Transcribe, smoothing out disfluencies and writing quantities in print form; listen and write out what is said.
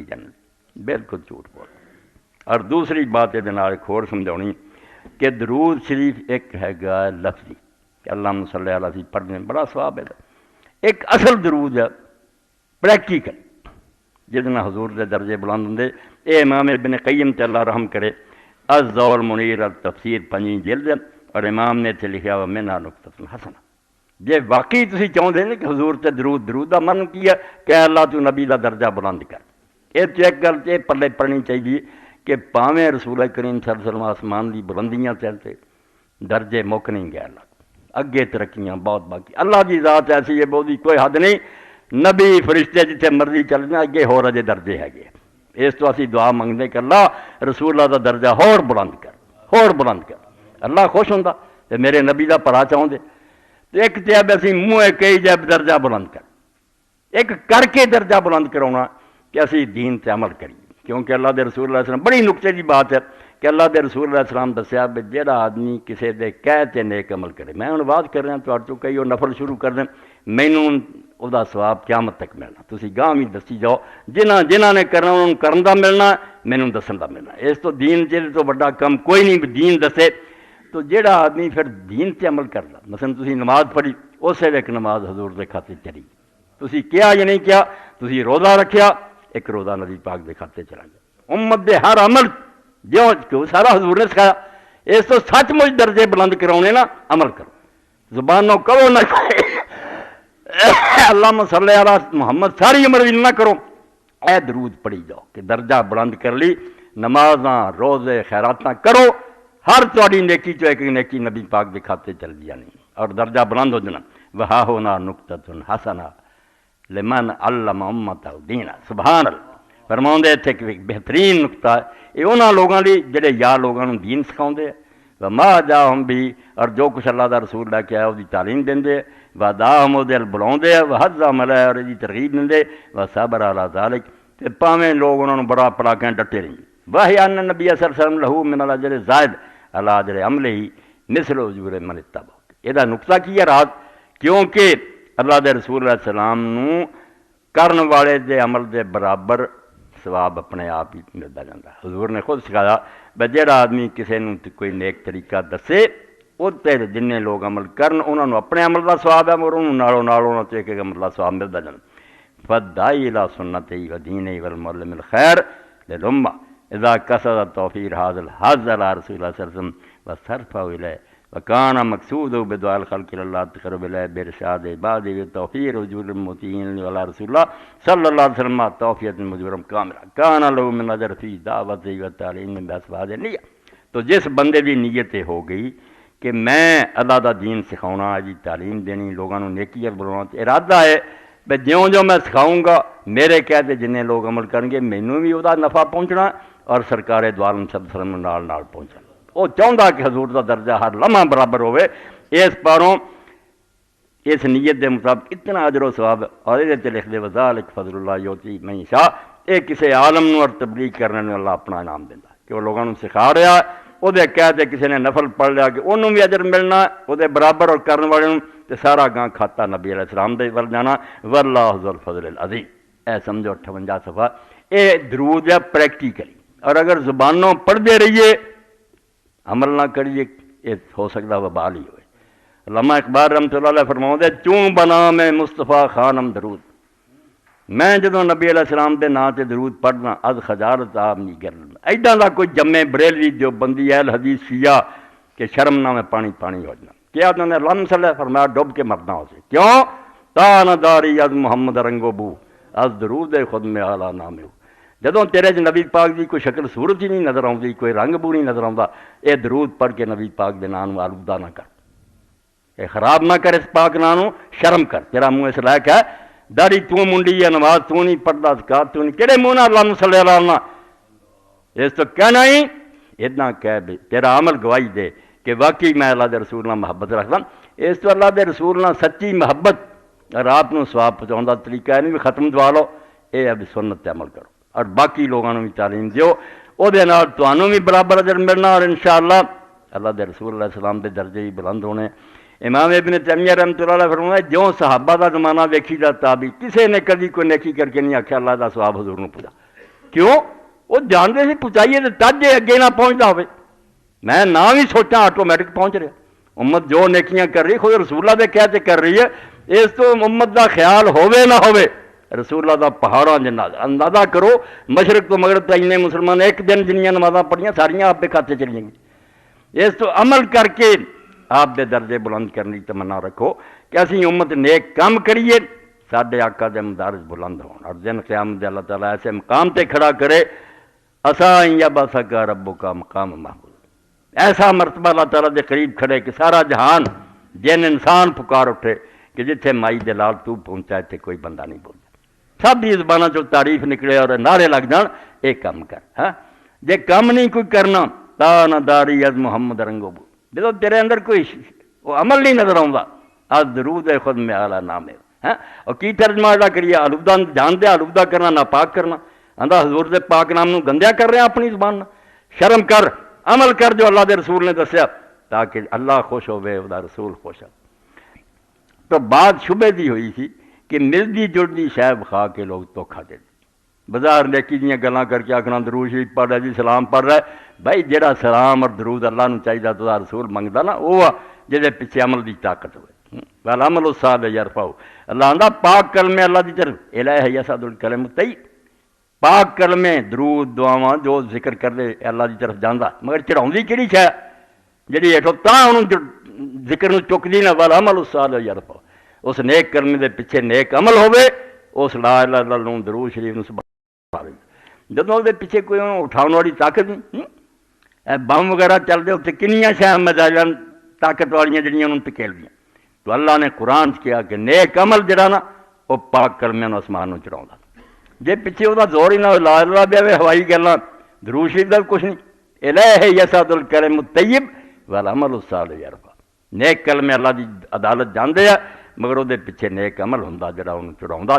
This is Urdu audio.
جنت بالکل جھوٹ بول. اور دوسری بات یہ ایک اور سمجھاؤنی کہ درود شریف ایک ہے گا لفظی کہ اللہم صلی علیہ وسلم پڑھنے میں بڑا ثواب ہے. ایک اصل درود ہے پریکٹیکل جتنا حضور دے درجے بلند ہوں. اے امام ابن قیّم تے اللہ رحم کرے الضوء المنیر التفسیر 5 جلد اور امام نے اتنے لکھا ہوا منہا نکتۃ حسنہ. جے واقعی تسی چاہتے ہیں کہ حضور تے درود دا من کی ہے کہ اللہ تو نبی دا درجہ بلند کر. یہ تو ایک گل تے پلے پڑنی چاہیے کہ پاویں رسول کریم صلی اللہ علیہ وسلم آسمان دی بلندیاں چلتے درجے مک نہیں گئے. اللہ اگے ترقیاں بہت باقی. اللہ کی ذات ایسی ہے بہت کوئی حد نہیں. نبی فرشتے جتنے مرضی چل جائیں اگے ہور اجے درجے ہے گے. اس تو اسی دعا منگتے کہ اللہ رسول اللہ دا درجہ ہور بلند کر ہور بلند کر. اللہ خوش ہوندا تے میرے نبی دا پڑا چاہتے. ایک تے اب اسی منہ کئی جب درجہ بلند کر ایک کر کے درجہ بلند کراؤنا کہ اسی دین تے عمل کریے. کیونکہ اللہ دے رسول اللہ علیہ وسلم بڑی نقطے کی بات ہے کہ اللہ دے رسول اللہ علیہ وسلم دسیا بھی جہاں آدمی کسی دے کہہ تے نیک عمل کرے. میں ہوں بات کر رہا تو کئی وہ نفل شروع کر دیں مینوں وہ ثواب قیامت تک ملنا. تسی گاہ بھی دسی جاؤ جنہاں نے کرنا انہوں کرن دا ملنا مینوں دسن دا ملنا. اس تو دین چیز تو بڑا کم کوئی نہیں دین دسے. تو جہاں آدمی پھر دین تے عمل کرتا مثلا تسی نماز پڑھی اسے ایک نماز حضور دے کھاتے چلی. تسی کیا یا نہیں کیا تسی روزہ رکھیا ایک روزہ نبی پاک دے کھاتے چلا گیا. امت دے ہر عمل جو سارا حضور نے سکھایا. اس تو سچ مچ درجے بلند کراؤنے نا عمل کرو. زبانوں کہو نہ اللہم صلی علی محمد ساری عمر بھی نہ کرو. اے درود پڑھی جاؤ کہ درجہ بلند کر لی. نمازاں روزے خیراتاں کرو ہر تھوڑی نیکی چو ایک نیکی نبی پاک دکھاتے چل جانی اور درجہ بلند ہو جانا. وہا ہونا نکتۃ حسنہ لمن علم امتہ دین. سبحان اللہ فرماؤں دے تھے کہ بہترین نقطہ ہے یہ انہاں لوگوں لی جڑے یا لوگوں دین سکھاؤں دے وما جاہم بھی اور جو کچھ اللہ دا رسول لے کے آیا وہ دی تعلیم دیں دے وداہم وہ دل بلاؤں دے وحضم علیہ اور دی ترغیب دیں دے وصبر علی ذالک تے پاویں لوگ انہوں نے بڑا پڑا کے ڈٹے رہیں. وحی ان نبی صلی اللہ علیہ وسلم لہو من الاجر زائد علی اجر عملہ مثل اجور من اتبع. یہ نقطہ کی ہے رات کیونکہ اللہ دے رسول علیہ السلام نو کرن والے دے عمل دے برابر ثواب اپنے آپ ہی ملتا جاتا. حضور نے خود سکھایا بھائی جہاں آدمی کسی نے کوئی نیک طریقہ دسے وہ جن لوگ عمل کرن انہوں نے اپنے عمل کا ثواب ہے اور انہوں نالوں ایک عمل کا ثواب ملتا جاتا. فدائی الی سنتہ و دینہ والمعلم الخیر للامہ اذا قصد توفیر حاضر حاضر علی رسول اللہ صلی اللہ علیہ وسلم وصرفہ الیہ وکان مقصود بدعاء الخلق اللہ تقرب الیہ برشاد عباد توفیر وجور المطیعین علی رسول اللہ صلی اللہ علیہ وسلم توفیت مجبورم کامرہ کان لہو من اجر فی دعوت و تعلیم باسباد نیت. تو جس بندے دی نیت ہو گئی کہ میں اللہ دا دین سکھاؤنا جی تعلیم دینی لوگوں نے نیکی بلانا ارادہ ہے بھائی جو میں سکھاؤں گا میرے کہتے جنہیں لوگ عمل کریں گے مینوں بھی وہ نفع پہنچنا اور سرکار دو عالم صلی اللہ علیہ وسلم نال پہنچنا. وہ چاہتا کہ حضور دا درجہ ہر لمحہ برابر ہوئے. اس پاروں اس نیت دے مطابق اتنا اجر و ثواب اور یہ لکھ دے وذالک فضل اللہ یؤتی من یشاء. یہ کسی عالم نو اور تبلیغ کرنے میں اللہ اپنا انعام دینا کہ وہ لوگوں سکھا رہا وہ کہتے کسی نے نفل پڑھ لیا کہ انہوں بھی اجر ملنا وہ برابر اور کرنے والے تے سارا گاں کھاتا نبی علیہ السلام دے ول جانا. واللہ ذو الفضل العظیم. اے سمجھو 58 صفحہ اے درود ہے پریکٹیکلی. اور اگر زبانوں پڑھتے رہیے عمل نہ کریے یہ ہو سکتا وبال ہی ہوئے. علامہ اقبال رحمۃ اللہ علیہ فرماؤں دے چوں بنا میں مصطفیٰ خانم درود. میں جدوں نبی علیہ السلام دے نا تے درود پڑھنا از خجالت آپ نہیں کرنا. ایڈا دا کوئی جمے بریلوی جو بندی اہل حدیث شیعہ کہ شرم نہ میں پانی پانی ہو جانا. کیا انہوں نے علامہ صلی اللہ فرمایا ڈوب کے مرنا ہو سے کیوں تان داری از محمد رنگو بو از درود خود میں اعلیٰ نام ہو. جدوں تیرے نبی پاک دی کوئی شکل صورت ہی نہیں نظر آتی کوئی رنگ بو نہیں نظر آتا یہ درود پڑھ کے نبی پاک دے نام آلودہ نہ کر یہ خراب نہ کر اس پاک نام شرم کر. تیرا منہ اس لائق ہے داڑھی تو منڈی ہے نماز تو نہیں پڑھتا زکات تو نہیں کہڑے منہ نہ اللہ صلی اللہ علیہ اس تو کہنا ہی اتنا کہہ بھی تیرا عمل گواہی دے کہ واقعی میں اللہ دے رسول نال محبت رکھتا. اس تو اللہ دے رسول نال سچی محبت اور آپ کو ثواب پہنچاؤں طریقہ ہے نہیں بھی ختم دعا لو یہ اب سنت تے عمل کرو اور باقی لوگوں بھی تعلیم دیو وہ تمہوں بھی برابر اجر ملنا اور انشاءاللہ اللہ دے رسول اللہ السلام دے درجے بھی بلند ہونے. امام ابن تیمیہ رحمۃ اللہ علیہ فرمایا جو صحابہ دا زمانہ ویکھی دا تابی کسی نے کبھی کوئی نیکی کر کے نہیں آخیا اللہ دا ثواب حضور نو پوجا کیوں؟ وہ جانتے سی پہنچائیے تو تجے اگے نہ پہنچتا ہوئے، میں نہ بھی سوچاں آٹومیٹک پہنچ رہا۔ امت جو نیکیاں کر رہی خود رسول اللہ دے کہتے کر رہی ہے، اس تو امت دا خیال ہوئے نہ ہوئے رسول اللہ دا پہاڑاں جنہ اندازہ کرو، مشرق تو مغرب تک انہیں مسلمان ایک دن جنیاں نمازاں پڑھیاں ساریاں آپ کے کھاتے چلی گئی۔ اس تو عمل کر کے آپ دے درجے بلند کرنے کی تمنا رکھو کہ اسی امت نیک کام کریے، ساڈے آقا دے مدارج بلند ہون، اور دن قیامت دے اللہ تعالیٰ ایسے مقام تے کھڑا کرے، اسا ان یبعثک ربک مقام محمود، ایسا مرتبہ اللہ تعالیٰ دے قریب کھڑے کہ سارا جہان جن انسان پکار اٹھے کہ جتھے مائی دے لال تو پہنچا تے کوئی بندہ نہیں بولتا، سب دی زبانوں چوں تعریف نکلے اور نعرے لگ جان اے کام کر۔ ہاں جے کام نہیں کوئی کرنا تا نہ داری از محمد رنگو بو، جدو تیرے اندر کوئی وہ عمل نہیں نظر آؤں گا، از درود خود میں اعلیٰ نام ہے۔ ہاں اور کی ترجمہ ادا کریے، آلودہ جان دے آلودہ کرنا ناپاک کرنا، آندہ حضور دے پاک نام نو گندیا کر رہے ہیں اپنی زبان، شرم کر، عمل کر جو اللہ دے رسول نے دسیا تاکہ اللہ خوش ہوئے وہ رسول خوش ہو۔ تو بات شبے دی ہوئی تھی کہ ملدی جلدی شاید کھا کے لوگ دھوکھا دے بازار نیکی دیاں گلاں کر کے آکھنا درود شریف پڑھ رہا جی سلام پڑھ رہا ہے، بھائی جڑا سلام اور درود اللہ نو چاہیے تو رسول منگدا نا وہ جہدے پیچھے عمل دی طاقت ہوئے، والعمل الصالح یرفعہ، اللہ آندا پاک کلمے اللہ دی طرف الہ یصعد الکلم الطیب، پاک کلمے درود دعاواں جو ذکر کر دے اللہ دی طرف جاندا، مگر چڑھاؤندی کیڑی شے جڑی ہیٹھوں تاں انہوں ذکر نو چکدی نہ، والعمل الصالح یرفعہ، اس نیک کلمے دے پیچھے نیک عمل ہوئے، اس لا الہ الا اللہ درود شریف نو سبحان جدوں دے پیچھے کوئی اٹھاؤن والی طاقت نہیں، بم وغیرہ چل دے اتنے کنیاں شاید مزاج طاقت والیاں جڑیاں انہوں ٹکیل دیاں، تو اللہ نے قرآن کیا کہ نیک عمل جڑا نا وہ پاک کلمے نو آسمان نو چڑھاؤندا، جے پیچھے وہ زور ہی نہ لا الہ بیاوے ہوائی گلاں درود شریف دا کچھ نہیں، الہ یصعد الکلم الطیب والعمل الصالح یرفعہ، نیک کلمے اللہ دی عدالت جاندے ہیں مگر وہ پیچھے نیک عمل ہوندا جڑا انہوں چڑھاؤندا۔